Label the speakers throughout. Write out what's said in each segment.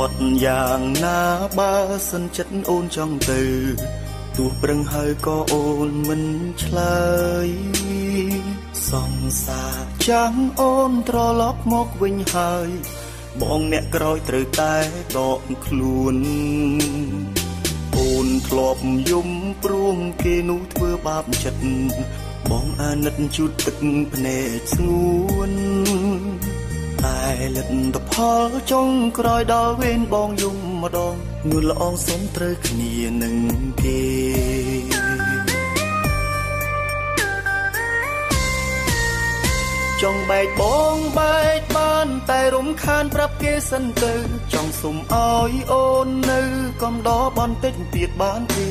Speaker 1: គាត់យ៉ាងណាបើសិនចិត្តអូនចង់ទៅទោះប្រឹងហើយក៏អូនមិនឆ្លើយសង្សារចាំងអូនត្រឡប់មកវិញហើយបងអ្នកក្រោយត្រូវតែដកខ្លួនអូនធ្លាប់យំព្រោះគេនោះធ្វើបាបចិត្តបងអាណិតជូតទឹកភ្នែកស្ងួនតែលទ្ធផលចុងក្រោយដល់វេនបងយំម្ដងនួនល្អងសុំត្រូវគ្នានឹងគេចង់បែកបងបែកបានតែរំខានប្រាប់គេសិនទៅចង់សុំឲ្យអូននៅកំដរបន្តិចទៀតបានទេ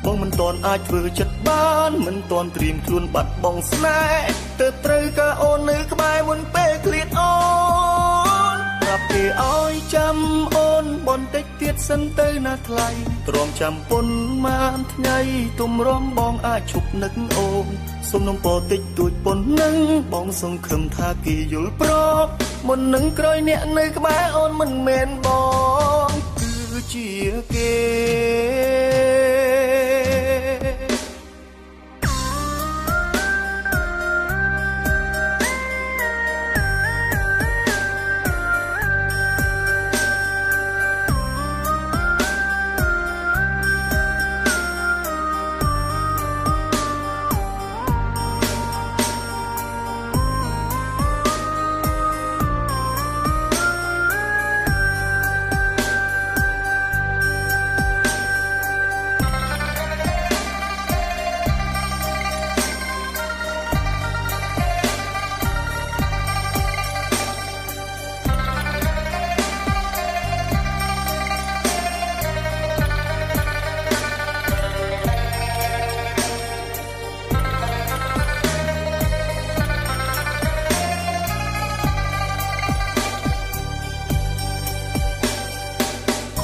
Speaker 1: បងមិនទាន់អាចធ្វើចិត្តបានមិនទាន់ត្រៀមខ្លួនបាត់បង់ស្នេហ៍ទើបត្រូវការអូននៅក្បែរមុនពេលឃ្លាតអូនប្រាប់គេឲ្យចាំអូនបន្តិចទៀតសិនទៅណាថ្លៃទ្រាំចាំពុនបានថ្ងៃទុំរំបងអាចឈប់នឹកអូនសុំនំពរតិចតួចប៉ុណ្ណឹងបងសង្ឃឹមថាគេយល់ព្រមមុននឹងក្រោយអ្នកនៅក្បែរអូនមិនមែនបងគឺជាគេ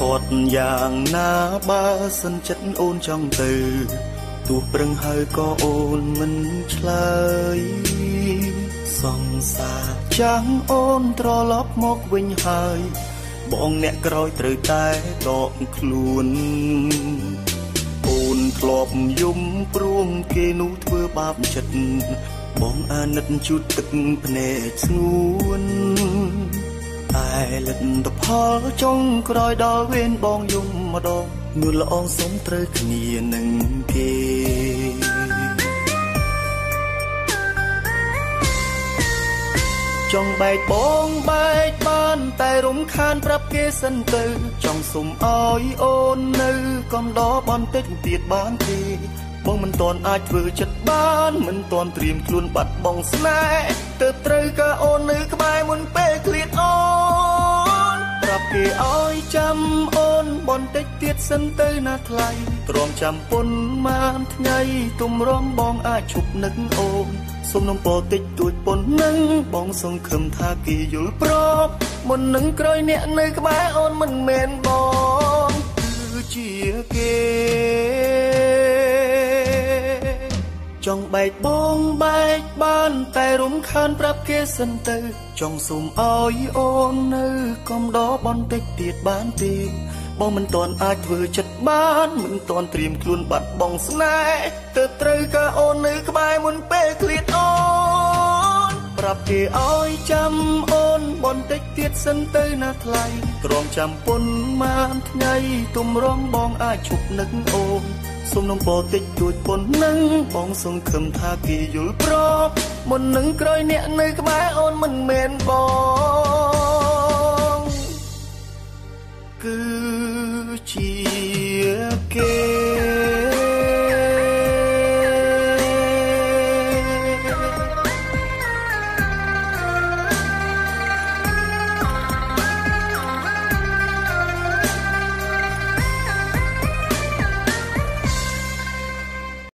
Speaker 1: គាត់យ៉ាងណាបើសិនចិត្តអូនចង់ទៅទោះប្រឹងហើយក៏អូនមិនឆ្លើយសង្សារចាំងអូនត្រឡប់មកវិញហើយបងអ្នកក្រោយត្រូវតែដកខ្លួនអូនធ្លាប់យំព្រោះគេនោះធ្វើបាបចិត្តបងអាណិតជូតទឹកភ្នែកស្ងួនតែលទ្ធផលចុងក្រោយដល់វេនបងយំម្ដងនួនល្អងសុំត្រូវគ្នានឹងគេចង់បែកបងបែកបានតែរំខានប្រាប់គេសិនទៅចង់សុំឲ្យអូននៅកំដរបន្តិចទៀតបានទេបងមិនទាន់អាចធ្វើចិត្តបានមិនទាន់ត្រៀមខ្លួនបាត់បង់ស្នេហ៍ទើបត្រូវការអូននៅក្បែរមុនពេលឃ្លាតអូនប្រាប់គេឲ្យចាំអូនបន្តិចទៀតសិនទៅណាថ្លៃទ្រាំចាំពុនបានថ្ងៃទុំរំបងអាចឈប់នឹកអូនសុំនំពរតិចតួចប៉ុណ្ណឹងបងសង្ឃឹមថាគេយល់ព្រមមុននឹងក្រោយអ្នកនៅក្បែរអូនមិនមែនបងគឺជាគេចង់បែកបងបែកបានតែរំខានប្រាប់គេសិនទៅចង់សុំឲ្យអូននៅកំដរបន្តិចទៀតបានទេបងមិនទាន់អាចធ្វើចិត្តបានមិនទាន់ត្រៀមខ្លួនបាត់បង់ស្នេហ៍ទើបត្រូវការអូននៅក្បែរមុនពេលឃ្លាតអូនប្រាប់គេឲ្យចាំអូនបន្តិចទៀតសិនទៅណាថ្លៃទ្រាំចាំពុនបានថ្ងៃទុំរំបងអាចឈប់នឹកអូនសុំនំពរតិចតួចប៉ុណ្ណឹងបងសង្ឃឹមថាគេយល់ព្រមមុននឹងក្រោយអ្នកនៅក្បែរអូនមិនមែនបងគឺជាគេ